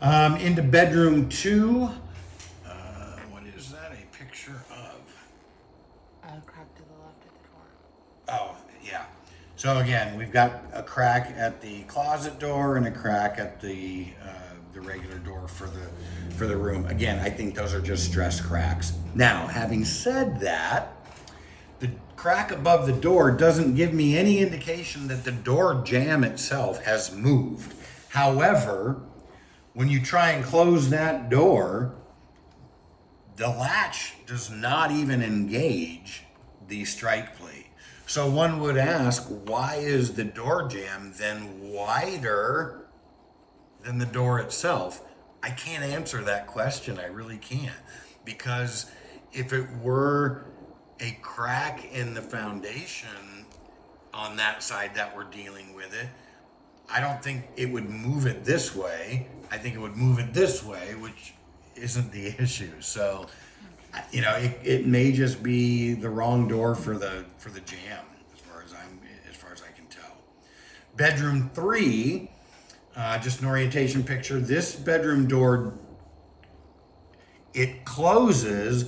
Into bedroom 2. What is that a picture of? A crack to the left of the door. Oh, yeah. So again, we've got a crack at the closet door and a crack at the regular door for the room. Again, I think those are just stress cracks. Now, having said that, the crack above the door doesn't give me any indication that the door jamb itself has moved. However, when you try and close that door, the latch does not even engage the strike plate. So one would ask, why is the door jamb then wider than the door itself? I can't answer that question. I really can't. Because if it were a crack in the foundation on that side that we're dealing with it, I don't think it would move it this way. I think it would move it this way, which isn't the issue. So, it may just be the wrong door for the jam, as far as I can tell. Bedroom 3, just an orientation picture. This bedroom door, it closes,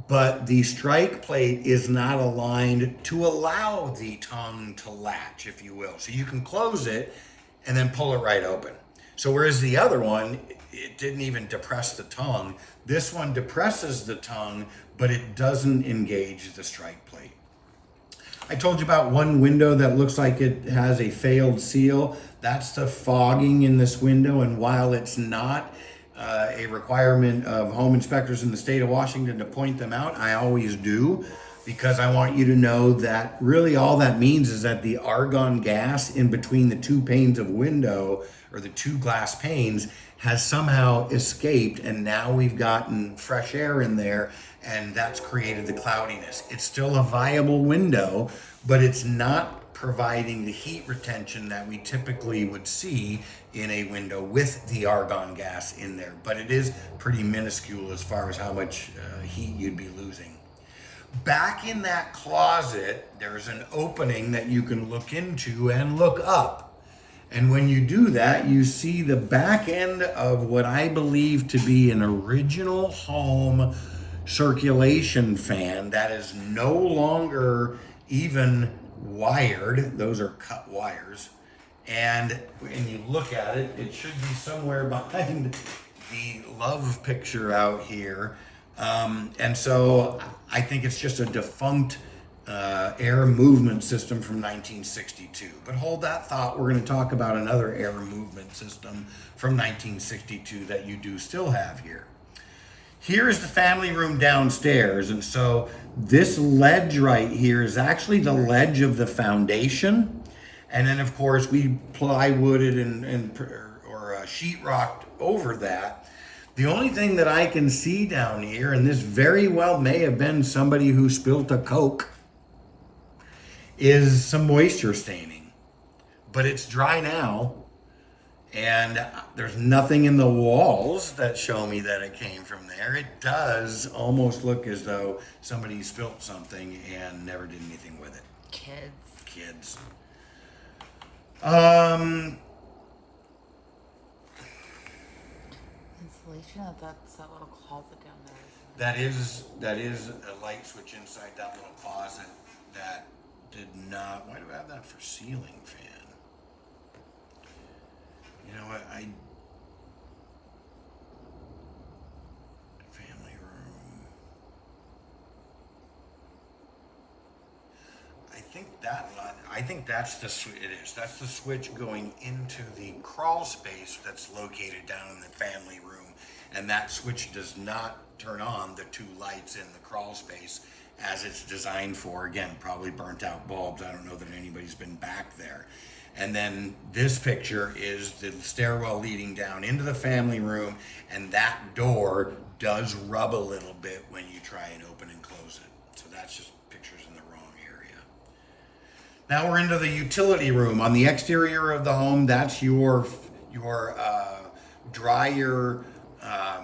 but the strike plate is not aligned to allow the tongue to latch, if you will. So you can close it and then pull it right open. So whereas the other one, it didn't even depress the tongue. This one depresses the tongue, but it doesn't engage the strike plate. I told you about one window that looks like it has a failed seal. That's the fogging in this window, and while it's not a requirement of home inspectors in the state of Washington to point them out, I always do, because I want you to know that really all that means is that the argon gas in between the two panes of window, or the two glass panes, has somehow escaped, and now we've gotten fresh air in there, and that's created the cloudiness. It's still a viable window, but it's not providing the heat retention that we typically would see in a window with the argon gas in there. But it is pretty minuscule as far as how much heat you'd be losing. Back in that closet, there's an opening that you can look into and look up. And when you do that, you see the back end of what I believe to be an original home circulation fan that is no longer even wired. Those are cut wires. And when you look at it, it should be somewhere behind the love picture out here. And so I think it's just a defunct air movement system from 1962. But hold that thought. We're going to talk about another air movement system from 1962 that you do still have here. Here is the family room downstairs. And so this ledge right here is actually the ledge of the foundation. And then, of course, we plywooded or sheetrocked over that. The only thing that I can see down here, and this very well may have been somebody who spilt a Coke, is some moisture staining. But it's dry now, and there's nothing in the walls that show me that it came from there. It does almost look as though somebody spilt something and never did anything with it. Kids. Insulation. That's that little closet down there. That is a light switch inside that little closet that did not. Why do I have that for ceiling fan? You know what? Family room. I think that's the it is. That's the switch going into the crawl space that's located down in the family room, and that switch does not turn on the two lights in the crawl space as it's designed for. Again, probably burnt out bulbs. I don't know that anybody's been back there. And then this picture is the stairwell leading down into the family room, and that door does rub a little bit when you try and open and close it. So that's just pictures in the wrong area. Now we're into the utility room. On the exterior of the home, that's your dryer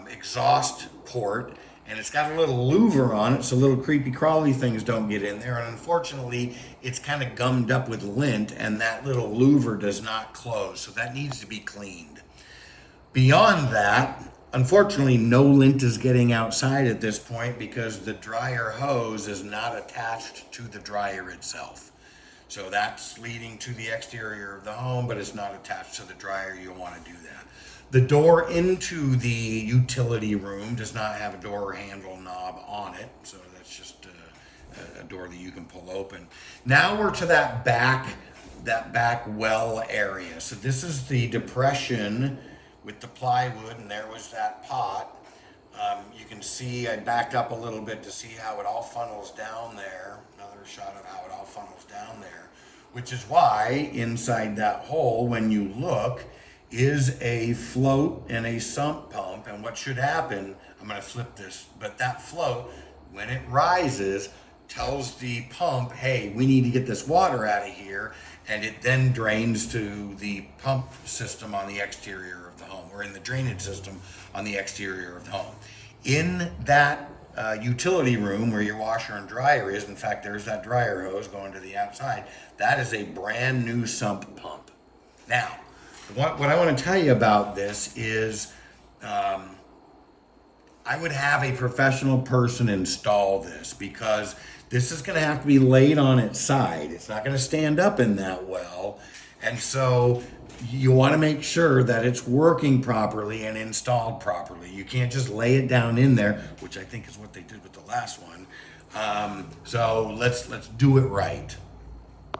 exhaust port, and it's got a little louver on it so little creepy crawly things don't get in there. And unfortunately, it's kind of gummed up with lint, and that little louver does not close, so that needs to be cleaned. Beyond that, unfortunately, no lint is getting outside at this point because the dryer hose is not attached to the dryer itself. So that's leading to the exterior of the home, but it's not attached to the dryer. You'll want to do that. The door into the utility room does not have a door handle knob on it, so that's just a door that you can pull open. Now we're to that back well area. So this is the depression with the plywood, and there was that pot. You can see I backed up a little bit to see how it all funnels down there. Another shot of how it all funnels down there, which is why inside that hole, when you look, is a float and a sump pump. And what should happen, I'm going to flip this, but that float, when it rises, tells the pump, hey, we need to get this water out of here. And it then drains to the pump system on the exterior of the home, or in the drainage system on the exterior of the home. In that utility room where your washer and dryer is, in fact, there's that dryer hose going to the outside. That is a brand new sump pump. Now, what I want to tell you about this is I would have a professional person install this, because this is going to have to be laid on its side. It's not going to stand up in that well. And so you want to make sure that it's working properly and installed properly. You can't just lay it down in there, which I think is what they did with the last one. So let's do it right.